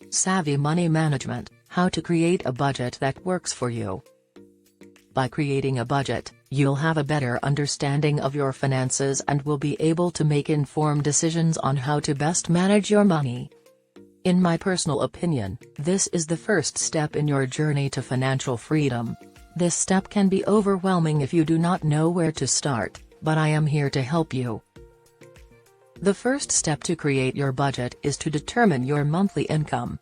Savvy Money Management: How to create a budget that works for you. By creating a budget, you'll have a better understanding of your finances and will be able to make informed decisions on how to best manage your money. In my personal opinion, this is the first step in your journey to financial freedom. This step can be overwhelming if you do not know where to start, but I am here to help you. The first step to create your budget is to determine your monthly income.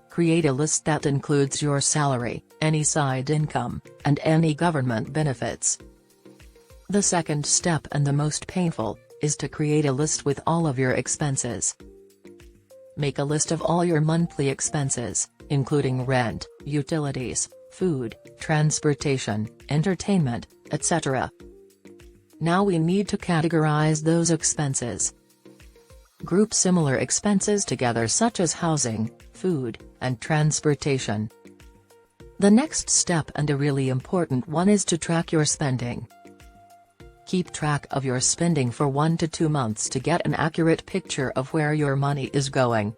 Create a list that includes your salary, any side income, and any government benefits. The second step, and the most painful, is to create a list with all of your expenses. Make a list of all your monthly expenses, including rent, utilities, food, transportation, entertainment, etc. Now we need to categorize those expenses. Group similar expenses together, such as housing, food, and transportation. The next step, and a really important one, is to track your spending. Keep track of your spending for 1 to 2 months to get an accurate picture of where your money is going.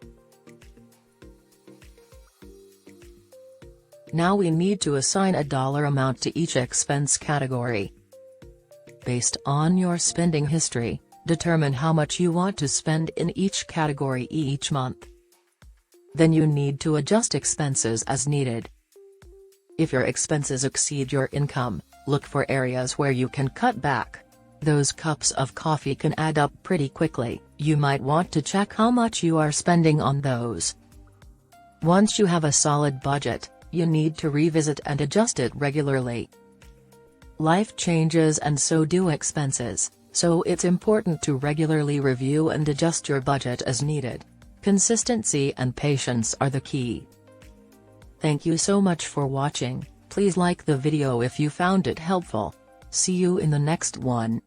Now we need to assign a dollar amount to each expense category. Based on your spending history, determine how much you want to spend in each category each month. Then you need to adjust expenses as needed. If your expenses exceed your income, look for areas where you can cut back. Those cups of coffee can add up pretty quickly. You might want to check how much you are spending on those. Once you have a solid budget, you need to revisit and adjust it regularly. Life changes and so do expenses, so it's important to regularly review and adjust your budget as needed. Consistency and patience are the key. Thank you so much for watching. Please like the video if you found it helpful. See you in the next one.